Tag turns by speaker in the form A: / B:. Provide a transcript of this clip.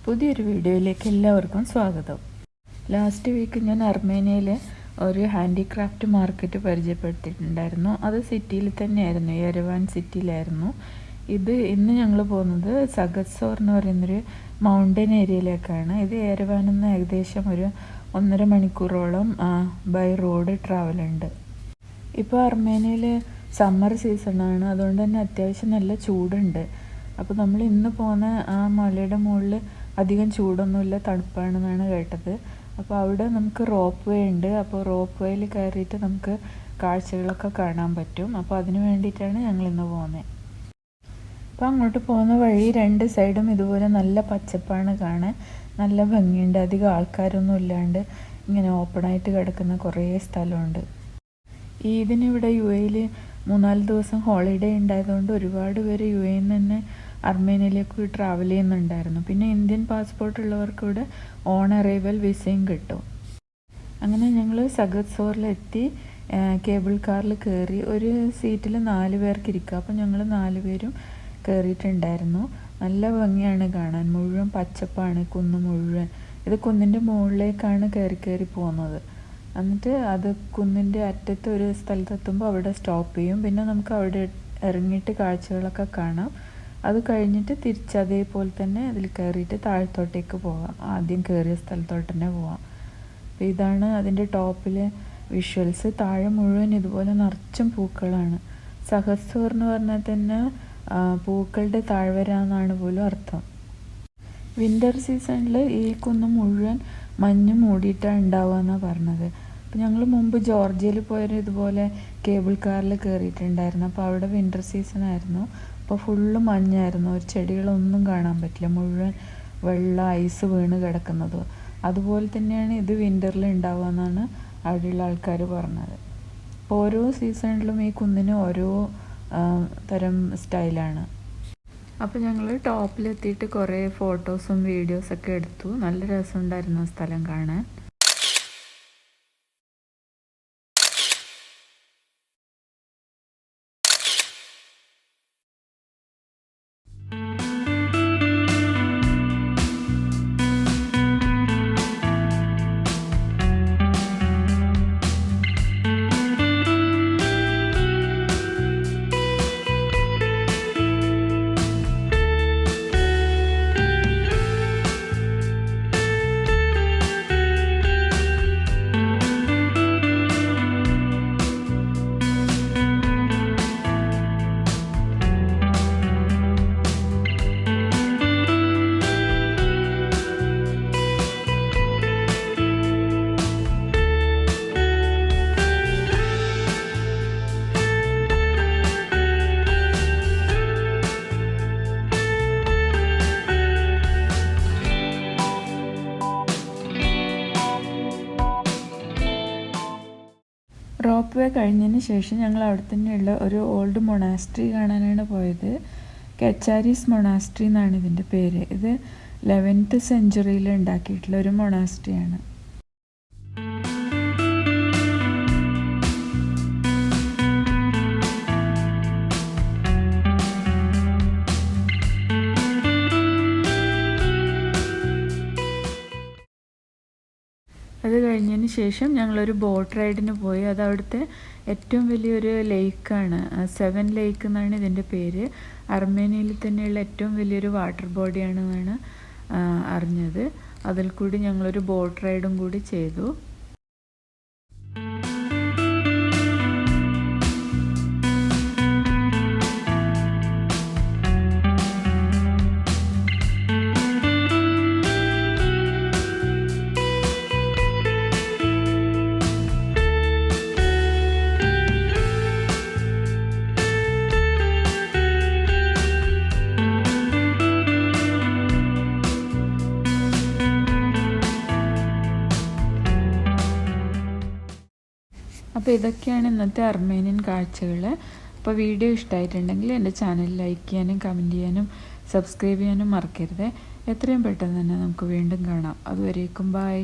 A: പുതിയൊരു വീഡിയോയിലേക്ക് എല്ലാവർക്കും സ്വാഗതം. ലാസ്റ്റ് വീക്ക് ഞാൻ അർമേനിയയിലെ ഒരു ഹാൻഡിക്രാഫ്റ്റ് മാർക്കറ്റ് പരിചയപ്പെടുത്തിയിട്ടുണ്ടായിരുന്നു. അത് സിറ്റിയിൽ തന്നെയായിരുന്നു, യെരവാൻ സിറ്റിയിലായിരുന്നു. ഇന്ന് ഞങ്ങൾ പോകുന്നത് സഗത്സോർ എന്ന് പറയുന്നൊരു മൗണ്ടൻ ഏരിയയിലേക്കാണ്. ഇത് യെരവാനിൽ നിന്ന് ഏകദേശം ഒരു 1.5 മണിക്കൂറോളം ബൈ റോഡ് ട്രാവലുണ്ട്. ഇപ്പോൾ അർമേനിയയിൽ സമ്മർ സീസണാണ്, അതുകൊണ്ട് തന്നെ അത്യാവശ്യം നല്ല ചൂടുണ്ട്. അപ്പോൾ നമ്മൾ ഇന്ന് പോകുന്ന ആ മലയുടെ മുകളിൽ അധികം ചൂടൊന്നുമില്ല, തണുപ്പാണെന്നാണ് കേട്ടത്. അപ്പോൾ അവിടെ നമുക്ക് റോപ്പ് വേ ഉണ്ട്. അപ്പോൾ റോപ്പ് വേയിൽ കയറിയിട്ട് നമുക്ക് കാഴ്ചകളൊക്കെ കാണാൻ പറ്റും. അപ്പോൾ അതിന് വേണ്ടിയിട്ടാണ് ഞങ്ങളിന്ന് പോകുന്നത്. അപ്പോൾ അങ്ങോട്ട് പോകുന്ന വഴി 2 സൈഡും ഇതുപോലെ നല്ല പച്ചപ്പാണ് കാണാൻ, നല്ല ഭംഗിയുണ്ട്. അധികം ആൾക്കാരൊന്നും ഇല്ലാണ്ട് ഇങ്ങനെ ഓപ്പണായിട്ട് കിടക്കുന്ന കുറേ സ്ഥലമുണ്ട്. ഇതിനിവിടെ UAE-ൽ 3-4 ദിവസം ഹോളിഡേ ഉണ്ടായതുകൊണ്ട് ഒരുപാട് പേര് UAE-ൽ നിന്ന് തന്നെ അർമേനിയയിലേക്ക് ട്രാവൽ ചെയ്യുന്നുണ്ടായിരുന്നു. പിന്നെ ഇന്ത്യൻ പാസ്പോർട്ട് ഉള്ളവർക്ക് ഇവിടെ ഓൺ അറൈവൽ വിസയും കിട്ടും. അങ്ങനെ ഞങ്ങൾ സഗത്സോറിലെത്തി കേബിൾ കാറിൽ കയറി. ഒരു സീറ്റിൽ 4 പേർക്ക് ഇരിക്കുക. അപ്പോൾ ഞങ്ങൾ 4 പേരും കയറിയിട്ടുണ്ടായിരുന്നു. നല്ല ഭംഗിയാണ് കാണാൻ, മുഴുവൻ പച്ചപ്പാണ്, കുന്ന് മുഴുവൻ. ഇത് കുന്നിൻ്റെ മുകളിലേക്കാണ് കയറി പോകുന്നത്. എന്നിട്ട് അത് കുന്നിൻ്റെ അറ്റത്ത് ഒരു സ്ഥലത്തെത്തുമ്പോൾ അവിടെ സ്റ്റോപ്പ് ചെയ്യും. പിന്നെ നമുക്ക് അവിടെ ഇറങ്ങിയിട്ട് കാഴ്ചകളൊക്കെ കാണാം. അത് കഴിഞ്ഞിട്ട് തിരിച്ച് അതേപോലെ തന്നെ അതിൽ കയറിയിട്ട് താഴത്തോട്ടേക്ക് പോകാം. ആദ്യം കയറിയ സ്ഥലത്തോട്ട് തന്നെ പോവാം. അപ്പോൾ ഇതാണ് അതിൻ്റെ ടോപ്പിലെ വിഷ്വൽസ്. താഴെ മുഴുവൻ ഇതുപോലെ നിറച്ചും പൂക്കളാണ്. സഗത്സോർ എന്ന് പറഞ്ഞാൽ തന്നെ പൂക്കളുടെ താഴ്വര എന്നാണ് പോലും അർത്ഥം. വിൻ്റർ സീസണിൽ ഈ കുന്ന് മുഴുവൻ മഞ്ഞ് മൂടിയിട്ടാണ് ഉണ്ടാവുക എന്നാണ് പറഞ്ഞത്. അപ്പോൾ ഞങ്ങൾ മുമ്പ് ജോർജിയയിൽ പോയൊരു ഇതുപോലെ കേബിൾ കാറിൽ കയറിയിട്ടുണ്ടായിരുന്നു. അപ്പോൾ അവിടെ വിൻ്റർ സീസൺ ആയിരുന്നു. അപ്പോൾ ഫുള്ള് മഞ്ഞായിരുന്നു, ഒരു ചെടികളൊന്നും കാണാൻ പറ്റില്ല, മുഴുവൻ വെള്ള ഐസ് വീണ് കിടക്കുന്നത്. അതുപോലെ തന്നെയാണ് ഇത് വിൻ്ററിൽ ഉണ്ടാവുക എന്നാണ് അവിടെയുള്ള ആൾക്കാർ പറഞ്ഞത്. അപ്പോൾ ഓരോ സീസണിലും ഈ കുന്നിന് ഓരോ തരം സ്റ്റൈലാണ്. അപ്പോൾ ഞങ്ങൾ ടോപ്പിലെത്തിയിട്ട് കുറേ ഫോട്ടോസും വീഡിയോസൊക്കെ എടുത്തു. നല്ല രസമുണ്ടായിരുന്നു സ്ഥലം കാണാൻ. റോപ്പ് വേ കഴിഞ്ഞതിന് ശേഷം ഞങ്ങൾ അവിടെ തന്നെയുള്ള ഒരു ഓൾഡ് മൊണാസ്ട്രി കാണാനാണ് പോയത്. കെച്ചാരീസ് മൊണാസ്ട്രി എന്നാണ് ഇതിൻ്റെ പേര്. ഇത് 11th സെഞ്ച്വറിയിൽ ഉണ്ടാക്കിയിട്ടുള്ള ഒരു മൊണാസ്ട്രിയാണ്. അത് കഴിഞ്ഞതിന് ശേഷം ഞങ്ങളൊരു ബോട്ട് റൈഡിന് പോയി. അത് അവിടുത്തെ ഏറ്റവും വലിയൊരു ലേക്കാണ്, 7 ലേക്ക് എന്നാണ് ഇതിൻ്റെ പേര്. അർമേനിയയിൽ തന്നെയുള്ള ഏറ്റവും വലിയൊരു വാട്ടർ ബോഡിയാണെന്നാണ് അറിഞ്ഞത്. അതിൽ കൂടി ഞങ്ങളൊരു ബോട്ട് റൈഡും കൂടി ചെയ്തു. അപ്പോൾ ഇതൊക്കെയാണ് ഇന്നത്തെ അർമേനിയൻ കാഴ്ചകൾ. അപ്പോൾ വീഡിയോ ഇഷ്ടമായിട്ടുണ്ടെങ്കിൽ എൻ്റെ ചാനൽ ലൈക്ക് ചെയ്യാനും കമൻറ്റ് ചെയ്യാനും സബ്സ്ക്രൈബ് ചെയ്യാനും മറക്കരുത്. എത്രയും പെട്ടെന്ന് തന്നെ നമുക്ക് വീണ്ടും കാണാം. അതുവരേക്കും ബൈ.